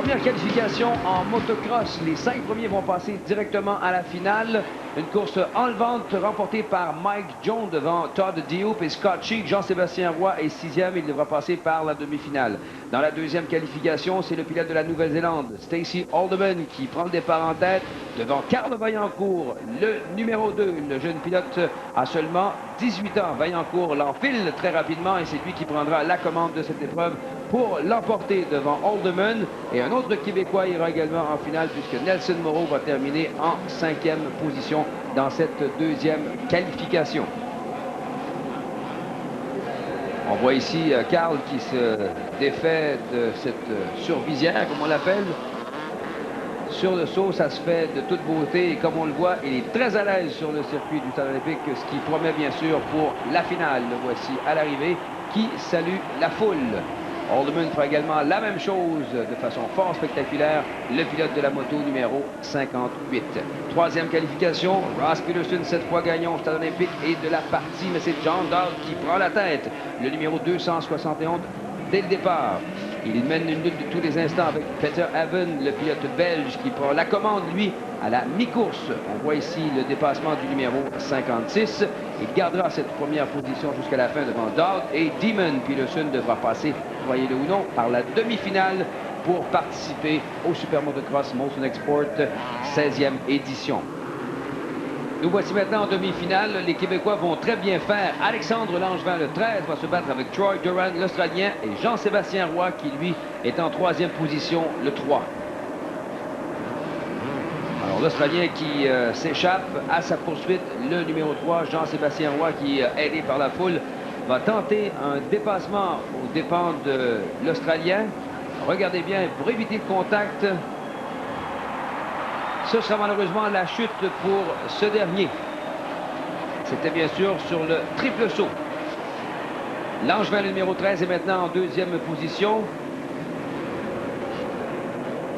Première qualification en motocross. Les 5 premiers vont passer directement à la finale. Une course enlevante remportée par Mike Jones devant Todd Diop et Scott Cheek. Jean-Sébastien Roy est 6e. Il devra passer par la demi-finale. Dans la deuxième qualification, c'est le pilote de la Nouvelle-Zélande, Stacey Alderman, qui prend le départ en tête devant Carl Vaillancourt, le numéro 2. Le jeune pilote a seulement 18 ans. Vaillancourt l'enfile très rapidement et c'est lui qui prendra la commande de cette épreuve pour l'emporter devant Alderman. Et un autre Québécois ira également en finale puisque Nelson Moreau va terminer en 5e position dans cette deuxième qualification. On voit ici Carl qui se défait de cette survisière, comme on l'appelle. Sur le saut, ça se fait de toute beauté et comme on le voit, il est très à l'aise sur le circuit du Stade olympique, ce qui promet bien sûr pour la finale. Le voici à l'arrivée qui salue la foule. Alderman fera également la même chose de façon fort spectaculaire, le pilote de la moto numéro 58. Troisième qualification, Ross Peterson, cette fois gagnant au Stade olympique et de la partie, mais c'est John Dowd qui prend la tête, le numéro 271 dès le départ. Il mène une lutte de tous les instants avec Peter Haven, le pilote belge, qui prend la commande, lui, à la mi-course. On voit ici le dépassement du numéro 56. Il gardera cette première position jusqu'à la fin devant Dowd et Demon Peterson devra passer, voyez-le ou non, par la demi-finale pour participer au Super Motocross Motion Export 16e édition. Nous voici maintenant en demi-finale. Les Québécois vont très bien faire. Alexandre Langevin, le 13, va se battre avec Troy Duran, l'Australien, et Jean-Sébastien Roy, qui, lui, est en 3e position, le 3. Alors, l'Australien qui s'échappe à sa poursuite, le numéro 3, Jean-Sébastien Roy, qui, aidé par la foule, va tenter un dépassement aux dépens de l'Australien. Regardez bien, pour éviter le contact, ce sera malheureusement la chute pour ce dernier. C'était bien sûr sur le triple saut. Langevin, le numéro 13, est maintenant en 2e position.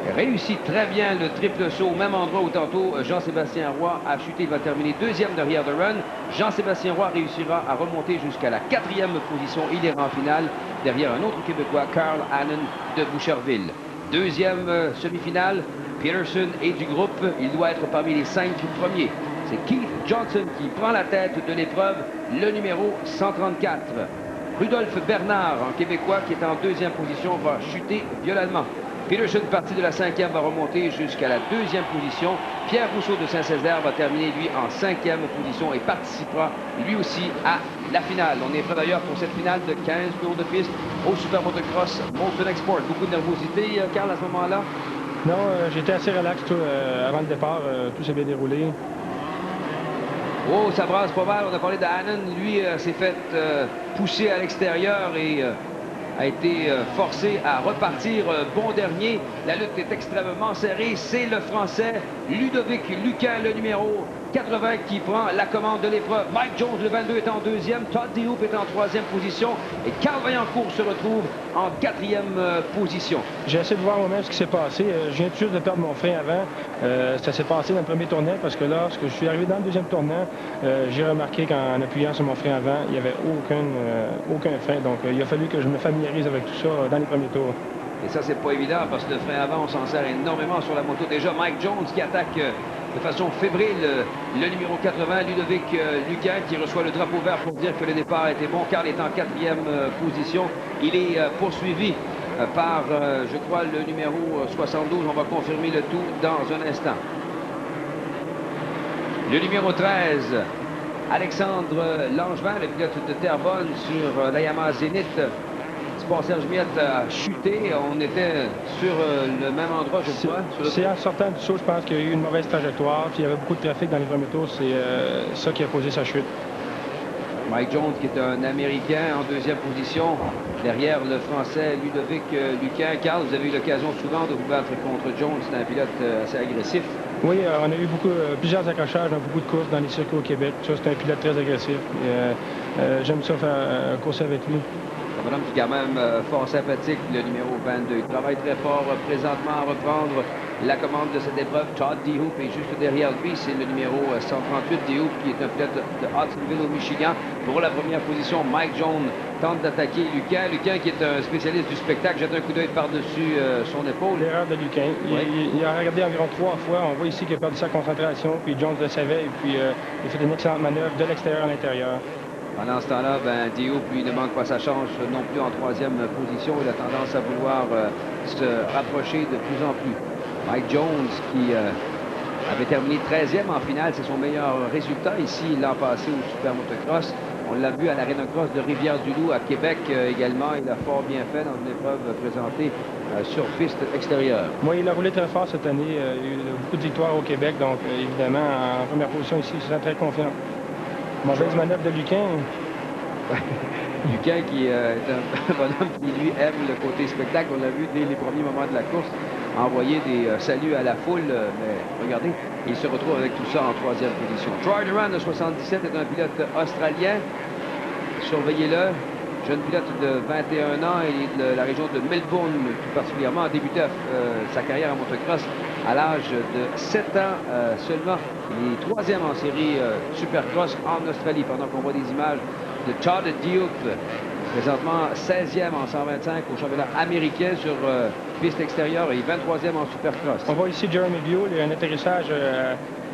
Il réussit très bien le triple saut au même endroit où tantôt Jean-Sébastien Roy a chuté. Il va terminer 2e derrière The Run. Jean-Sébastien Roy réussira à remonter jusqu'à la 4e position. Il ira en finale derrière un autre Québécois, Carl Hannon de Boucherville. 2e semi-finale. Peterson est du groupe. Il doit être parmi les 5 premiers. C'est Keith Johnson qui prend la tête de l'épreuve, le numéro 134. Rudolph Bernard, en Québécois, qui est en 2e position, va chuter violemment. Peterson, parti de la 5e, va remonter jusqu'à la 2e position. Pierre Rousseau de Saint-Césaire va terminer, lui, en 5e position et participera, lui aussi, à la finale. On est prêt d'ailleurs pour cette finale de 15 tours de piste au Super Motocross Motion Export. Beaucoup de nervosité, Carl, à ce moment-là? Non, j'étais assez relax avant le départ. Tout s'est bien déroulé. Oh, ça brasse pas mal. On a parlé de Hannon. Lui s'est fait pousser à l'extérieur et a été forcé à repartir bon dernier. La lutte est extrêmement serrée. C'est le Français Ludovic Luquin, le numéro 80, qui prend la commande de l'épreuve. Mike Jones, le 22, est en 2e. Todd Diop est en 3e position. Et Carl Vaillancourt se retrouve en 4e position. J'ai essayé de voir moi-même ce qui s'est passé. Je viens juste de perdre mon frein avant. Ça s'est passé dans le premier tournant parce que lorsque je suis arrivé dans le deuxième tournant, j'ai remarqué qu'en appuyant sur mon frein avant, il n'y avait aucun frein. Donc, il a fallu que je me familiarise avec tout ça dans les premiers tours. Et ça, c'est pas évident parce que le frein avant, on s'en sert énormément sur la moto. Déjà, Mike Jones qui attaque de façon fébrile le numéro 80, Ludovic Luquin, qui reçoit le drapeau vert pour dire que le départ a été bon. Carl est en 4e position. Il est poursuivi par, je crois, le numéro 72. On va confirmer le tout dans un instant. Le numéro 13, Alexandre Langevin, le pilote de Terrebonne sur la Yamaha Zénith. Serge Miette a chuté. On était sur le même endroit, je crois. C'est en sortant du saut, je pense qu'il y a eu une mauvaise trajectoire. Puis il y avait beaucoup de trafic dans les premiers tours. C'est ça qui a causé sa chute. Mike Jones, qui est un Américain en 2e position, derrière le Français Ludovic Luquin. Carl, vous avez eu l'occasion souvent de vous battre contre Jones. C'est un pilote assez agressif. Oui, on a eu plusieurs accrochages dans beaucoup de courses dans les circuits au Québec. Ça, c'est un pilote très agressif. J'aime ça faire courser avec lui. Un bonhomme qui est quand même fort sympathique, le numéro 22. Il travaille très fort présentement à reprendre la commande de cette épreuve. Todd DeHoop est juste derrière lui. C'est le numéro 138, DeHoop, qui est un pilote de Hudsonville au Michigan. Pour la première position, Mike Jones tente d'attaquer Lucan. Lucan, qui est un spécialiste du spectacle, jette un coup d'œil par-dessus son épaule. L'erreur de Lucan. Il a regardé environ 3 fois. On voit ici qu'il a perdu sa concentration, puis Jones le savait, et puis il a fait une excellente manœuvre de l'extérieur à l'intérieur. Pendant ce temps-là, DeHoop, lui, ne manque pas sa chance non plus en 3e position. Il a tendance à vouloir se rapprocher de plus en plus. Mike Jones, qui avait terminé 13e en finale, c'est son meilleur résultat ici l'an passé au Super Motocross. On l'a vu à l'Arena Cross de Rivière-du-Loup à Québec également. Il a fort bien fait dans une épreuve présentée sur piste extérieure. Moi, il a roulé très fort cette année. Il a eu beaucoup de victoires au Québec, donc évidemment, en première position ici, il se sent très confiant. Mauvaise manœuvre de Lucan. Lucan qui est un bonhomme qui, lui, aime le côté spectacle. On l'a vu dès les premiers moments de la course, envoyer des saluts à la foule. Mais regardez, il se retrouve avec tout ça en 3e position. Troy Duran, de 77, est un pilote australien. Surveillez-le. Jeune pilote de 21 ans et de la région de Melbourne, tout particulièrement, a débuté sa carrière en motocross à l'âge de 7 ans seulement. Il est 3e en série Supercross en Australie, pendant qu'on voit des images de Todd DeHoop, présentement 16e en 125 au championnat américain sur piste extérieure et 23e en Supercross. On voit ici Jeremy Buell, il a un atterrissage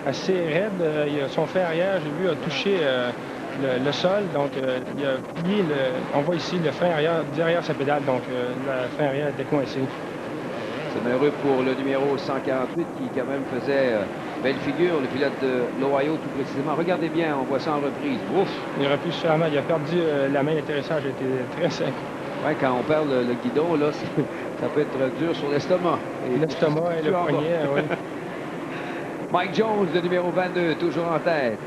assez raide. Son frein arrière, j'ai vu, a touché le sol, donc il a plié on voit ici le frein arrière derrière sa pédale, donc le frein arrière était coincé. C'est malheureux pour le numéro 148 qui quand même faisait belle figure, le pilote de l'Ohio tout précisément. Regardez bien, on voit ça en reprise. Ouf! Il aurait pu se faire mal, il a perdu la main, l'atterrissage était très sec. Oui, quand on perd le guidon, là, ça peut être dur sur l'estomac. L'estomac et le poignet, oui. Mike Jones, le numéro 22, toujours en tête.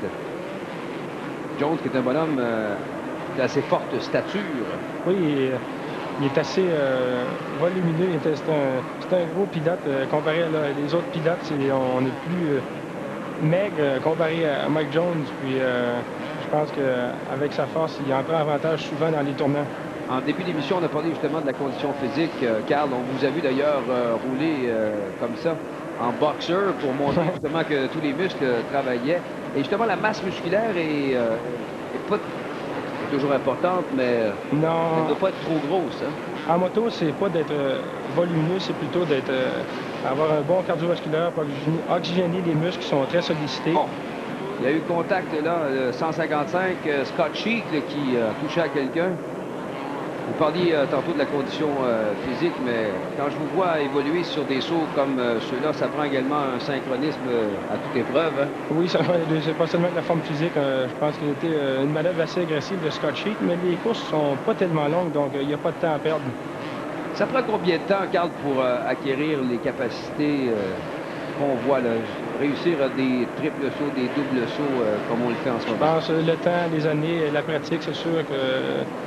Jones, qui est un bonhomme d'assez forte stature. Oui, il est assez volumineux. C'est un gros pilote. Comparé à les autres pilotes, on est plus maigre comparé à Mike Jones. Puis je pense qu'avec sa force, il en prend avantage souvent dans les tournants. En début d'émission, on a parlé justement de la condition physique. Carl, on vous a vu d'ailleurs rouler comme ça en boxeur pour montrer justement que tous les muscles travaillaient. Et justement, la masse musculaire est pas toujours importante, mais elle ne doit pas être trop grosse. Hein? En moto, c'est pas d'être volumineux, c'est plutôt avoir un bon cardiovasculaire pour oxygéner les muscles qui sont très sollicités. Bon. Il y a eu contact là, 155, Scott Sheik qui touchait à quelqu'un. Vous parliez tantôt de la condition physique, mais quand je vous vois évoluer sur des sauts comme ceux-là, ça prend également un synchronisme à toute épreuve. Hein? Oui, c'est pas seulement de la forme physique. Je pense qu'il était une manœuvre assez agressive de Scott Sheik, mais les courses sont pas tellement longues, donc il n'y a pas de temps à perdre. Ça prend combien de temps, Carl, pour acquérir les capacités qu'on voit là? Réussir des triples sauts, des doubles sauts, comme on le fait en ce moment? Je pense le temps, les années, la pratique, c'est sûr que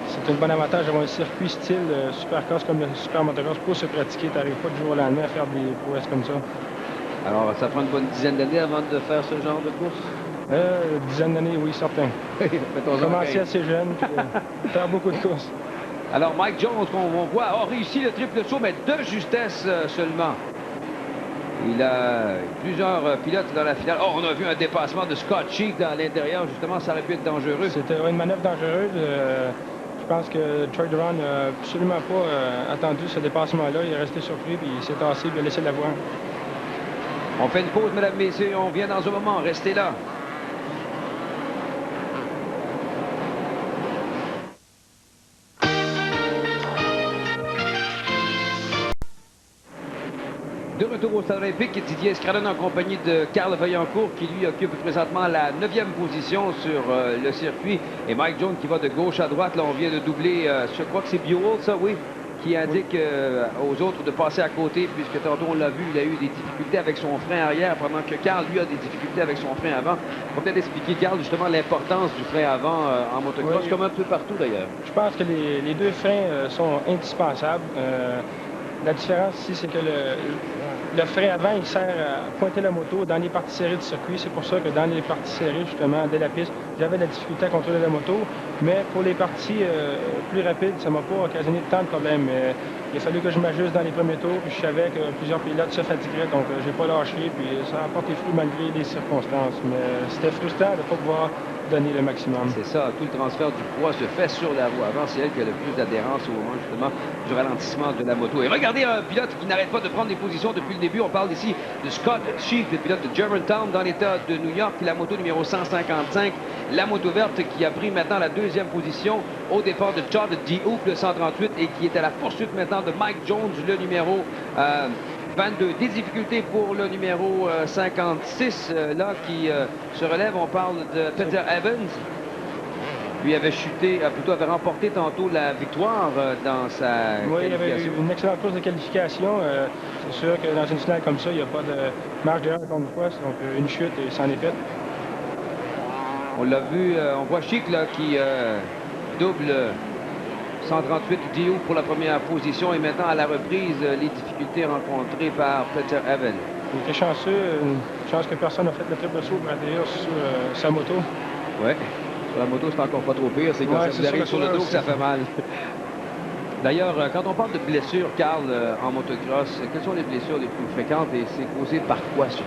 c'est un bon avantage d'avoir un circuit style Supercross comme le Super Motocross pour se pratiquer. Tu n'arrives pas du jour au lendemain à faire des prouesses comme ça. Alors, ça prend une bonne dizaine d'années avant de faire ce genre de course? Dizaine d'années, oui, certain. Commencer assez jeune, puis faire beaucoup de courses. Alors, Mike Jones, on voit, a réussi le triple saut, mais de justesse seulement. Il a plusieurs pilotes dans la finale. Oh, on a vu un dépassement de Scott Sheik dans l'intérieur. Justement, ça aurait pu être dangereux. C'était une manœuvre dangereuse. Je pense que Troy Duran n'a absolument pas attendu ce dépassement-là. Il est resté surpris, puis il s'est tassé, il a laissé la voie. On fait une pause, mesdames, messieurs. On vient dans un moment. Restez là. De retour au Stade olympique, Didier Escradone en compagnie de Carl Vaillancourt qui lui occupe présentement la 9e position sur le circuit. Et Mike Jones qui va de gauche à droite. Là, on vient de doubler, je crois que c'est Buell, ça, oui, qui indique aux autres de passer à côté puisque tantôt on l'a vu, il a eu des difficultés avec son frein arrière pendant que Carl, lui, a des difficultés avec son frein avant. Il faut peut-être expliquer, Carl, justement l'importance du frein avant en motocross, comme un peu partout d'ailleurs. Je pense que les deux freins sont indispensables. La différence ici, c'est que le frein avant, il sert à pointer la moto dans les parties serrées du circuit. C'est pour ça que dans les parties serrées, justement, dès la piste, j'avais de la difficulté à contrôler la moto. Mais pour les parties plus rapides, ça ne m'a pas occasionné tant de problèmes. Il a fallu que je m'ajuste dans les premiers tours, puis je savais que plusieurs pilotes se fatigueraient, donc j'ai pas lâché, puis ça a porté fruit malgré les circonstances. Mais c'était frustrant de ne pas pouvoir donner le maximum. C'est ça, tout le transfert du poids se fait sur la roue avant. C'est elle qui a le plus d'adhérence au moment justement du ralentissement de la moto. Et regardez un pilote qui n'arrête pas de prendre des positions depuis le début. On parle ici de Scott Sheik, le pilote de Germantown dans l'État de New York, la moto numéro 155, la moto verte qui a pris maintenant la deuxième position au départ de Todd DeHoop, le 138, et qui est à la poursuite maintenant de Mike Jones, le numéro 22. Des difficultés pour le numéro 56, là, qui se relève. On parle de Peter Evans. Lui avait chuté, plutôt avait remporté tantôt la victoire dans sa oui, il avait eu une excellente course de qualification. C'est sûr que dans une finale comme ça, il n'y a pas de marge d'erreur encore une fois. Donc une chute et c'en est fait. On l'a vu, on voit Sheik là, qui double 138 DO pour la première position et maintenant à la reprise les difficultés rencontrées par Peter Evans. Il était chanceux, une chance que personne n'a fait le triple saut pour atterrir sur sa moto. Oui, sur la moto c'est encore pas trop pire, c'est quand ça vous arrive sur le dos que ça fait mal. D'ailleurs, quand on parle de blessures, Carl, en motocross, quelles sont les blessures les plus fréquentes et c'est causé par quoi surtout?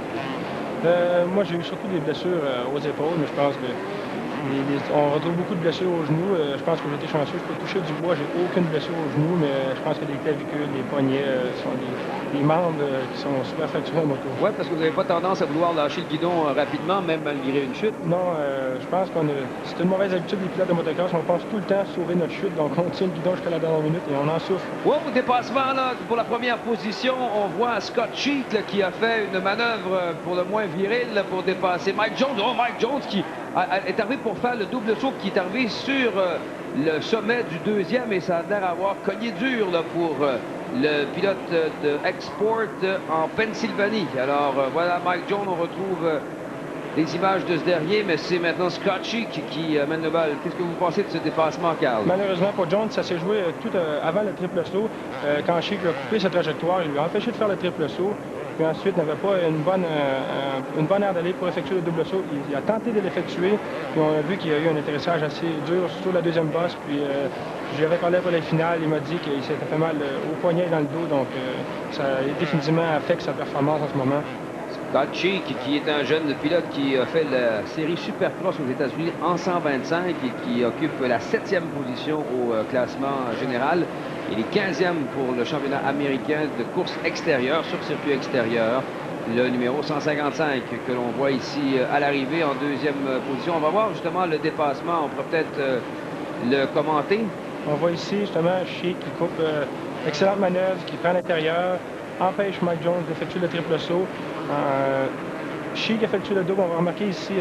Moi j'ai eu surtout des blessures aux épaules, mais je pense que on retrouve beaucoup de blessures aux genoux. Je pense que j'ai été chanceux. Je peux toucher du bois. J'ai aucune blessure aux genoux, mais je pense que les clavicules, les poignets sont des membres qui sont super fracturés en moto. Oui, parce que vous n'avez pas tendance à vouloir lâcher le guidon rapidement, même malgré une chute. Non, je pense qu'on a... C'est une mauvaise habitude des pilotes de motocross. On pense tout le temps à sauver notre chute, donc on tient le guidon jusqu'à la dernière minute et on en souffre. Wow, au dépassement, là, pour la première position, on voit Scott Sheik là, qui a fait une manœuvre pour le moins virile pour dépasser Mike Jones. Oh, Mike Jones qui est arrivé pour faire le double saut, qui est arrivé sur le sommet du deuxième et ça a l'air d'avoir cogné dur là, pour le pilote de Export en Pennsylvanie. Alors voilà Mike Jones, on retrouve les images de ce dernier, mais c'est maintenant Scott Sheik qui mène le bal. Qu'est-ce que vous pensez de ce dépassement, Carl? Malheureusement pour Jones, ça s'est joué tout avant le triple saut. Quand Sheik a coupé sa trajectoire, il lui a empêché de faire le triple saut. Puis ensuite, n'avait pas une bonne aire d'aller pour effectuer le double saut. Il a tenté de l'effectuer. Puis on a vu qu'il y a eu un atterrissage assez dur sur la deuxième bosse. Puis j'avais parlé pour la finale. Il m'a dit qu'il s'était fait mal au poignet et dans le dos. Donc ça a définitivement affecté sa performance en ce moment. Scott Sheik, qui est un jeune pilote qui a fait la série Supercross aux États-Unis en 125 et qui occupe la 7e position au classement général. Il est 15e pour le championnat américain de course extérieure, sur circuit extérieur. Le numéro 155 que l'on voit ici à l'arrivée en deuxième position. On va voir justement le dépassement. On pourrait peut-être le commenter. On voit ici justement Sheik qui coupe excellente manœuvre, qui prend l'intérieur, empêche Mike Jones d'effectuer le triple saut. Sheik effectue le double. On va remarquer ici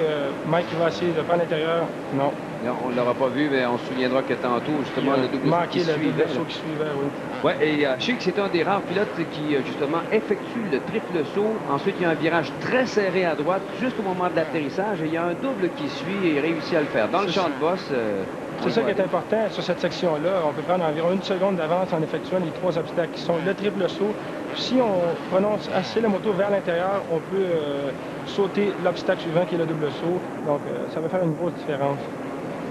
Mike qui va essayer de prendre l'intérieur. Non. Non, on ne l'aura pas vu, mais on se souviendra que tantôt, justement, le double saut qui suivait. Oui. Ouais, et Sheik, c'est un des rares pilotes qui, justement, effectue le triple saut. Ensuite, il y a un virage très serré à droite, juste au moment de l'atterrissage, et il y a un double qui suit et il réussit à le faire. Dans le champ de bosse... c'est ça qui est important sur cette section-là. On peut prendre environ une seconde d'avance en effectuant les trois obstacles qui sont le triple saut. Si on prononce assez la moto vers l'intérieur, on peut sauter l'obstacle suivant qui est le double saut. Donc, ça va faire une grosse différence.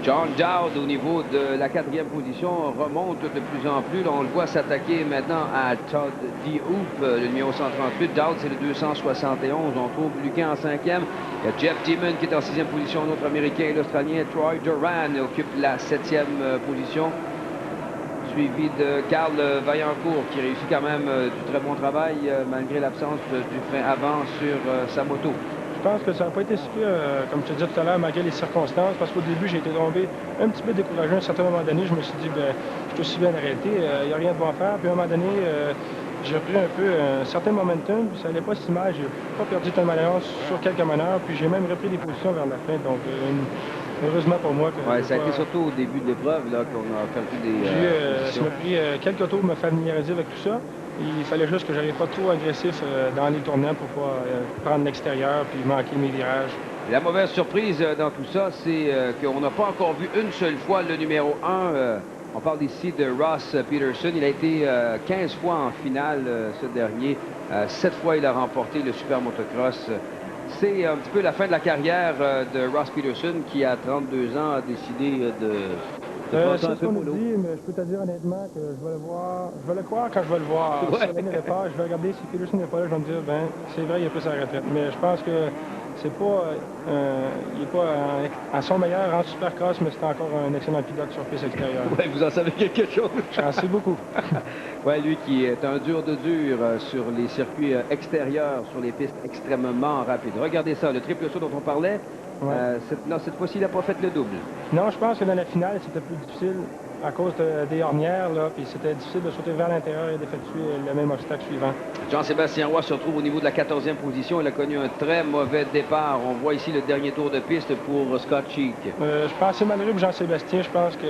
John Dowd, au niveau de la 4e position, remonte de plus en plus. Là, on le voit s'attaquer maintenant à Todd DeHoop, le numéro 138. Dowd, c'est le 271. On trouve Lucan en 5e. Il y a Jeff Demon qui est en 6e position, notre Américain et l'Australien. Troy Duran occupe la 7e position. Suivi de Carl Vaillancourt qui réussit quand même du très bon travail malgré l'absence du frein avant sur sa moto. Je pense que ça n'a pas été si pire, comme je te disais tout à l'heure, malgré les circonstances, parce qu'au début, j'ai été tombé un petit peu découragé. À un certain moment donné, je me suis dit, je suis aussi bien arrêté, il n'y a rien de bon à faire. Puis à un moment donné, j'ai repris un peu un certain momentum, puis ça n'allait pas si mal. J'ai pas perdu de manœuvre sur quelques manœuvres, puis j'ai même repris des positions vers la fin. Donc, heureusement pour moi. Oui, ça a été surtout au début de l'épreuve qu'on a perdu des. Ça m'a pris quelques tours pour me familiariser avec tout ça. Il fallait juste que je n'arrive pas trop agressif dans les tournants pour pouvoir prendre l'extérieur puis manquer mes virages. La mauvaise surprise dans tout ça, c'est qu'on n'a pas encore vu une seule fois le numéro 1 On parle ici de Ross Peterson. Il a été 15 fois en finale, ce dernier. 7 fois, il a remporté le Super Motocross. C'est un petit peu la fin de la carrière de Ross Peterson qui, à 32 ans, a décidé de passer un C'est ce peu qu'on pour nous l'eau. dit, mais je peux te dire honnêtement que je vais le voir. Je vais le croire quand je vais le voir. Ouais. Si l'année n'est pas, je vais regarder si Peterson n'est pas là, je vais me dire, ben, c'est vrai, il a pris sa retraite. Mais je pense que c'est pas, il n'est pas à son meilleur en supercross, mais c'est encore un excellent pilote sur piste extérieure. Ouais, vous en savez quelque chose. J'en sais beaucoup. Ouais, lui qui est un dur de dur sur les circuits extérieurs, sur les pistes extrêmement rapides. Regardez ça, le triple saut dont on parlait. Ouais. Non, cette fois-ci, il n'a pas fait le double. Non, je pense que dans la finale, c'était plus difficile à cause des ornières, là, puis c'était difficile de sauter vers l'intérieur et d'effectuer le même obstacle suivant. Jean-Sébastien Roy se retrouve au niveau de la 14e position. Il a connu un très mauvais départ. On voit ici le dernier tour de piste pour Scott Cheek. Je pense que c'est malheureux pour Jean-Sébastien. Je pense qu'il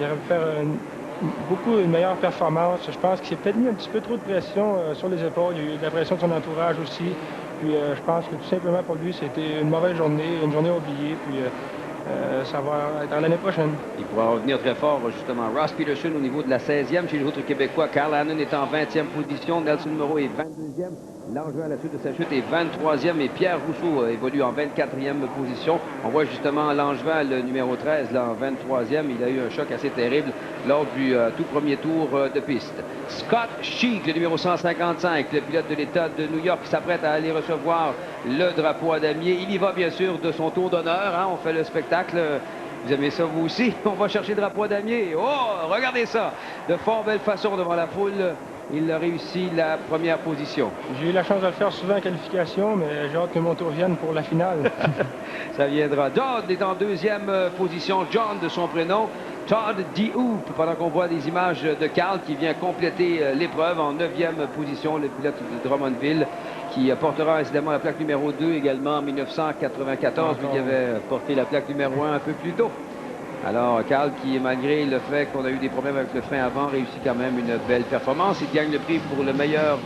aurait pu faire une meilleure performance. Je pense qu'il s'est peut-être mis un petit peu trop de pression sur les épaules. Il y a eu de la pression de son entourage aussi. Puis je pense que tout simplement pour lui, c'était une mauvaise journée, une journée oubliée. Puis ça va être l'année prochaine. Il pourra revenir très fort, justement. Ross Peterson au niveau de la 16e chez les autres Québécois. Carl Hannon est en 20e position. Nelson Moreau est 22e. Langevin, à la suite de sa chute, est 23e. Et Pierre Rousseau évolue en 24e position. On voit justement Langevin, le numéro 13, là, en 23e. Il a eu un choc assez terrible lors du tout premier tour de piste. Scott Cheek, le numéro 155, le pilote de l'État de New York, qui s'apprête à aller recevoir le drapeau à damier. Il y va bien sûr de son tour d'honneur. Hein? On fait le spectacle. Vous aimez ça, vous aussi? On va chercher le drapeau à damier. Oh, regardez ça! De fort belle façon devant la foule. Il a réussi la première position. J'ai eu la chance de le faire souvent en qualification, mais j'ai hâte que mon tour vienne pour la finale. Ça viendra. Dodd est en deuxième position. John de son prénom. Todd DeHoop, pendant qu'on voit des images de Carl qui vient compléter l'épreuve en 9e position, le pilote de Drummondville, qui portera incidemment la plaque numéro 2 également en 1994, lui qui avait porté la plaque numéro 1 un peu plus tôt. Alors, Carl, qui, malgré le fait qu'on a eu des problèmes avec le frein avant, réussit quand même une belle performance. Il gagne le prix pour le meilleur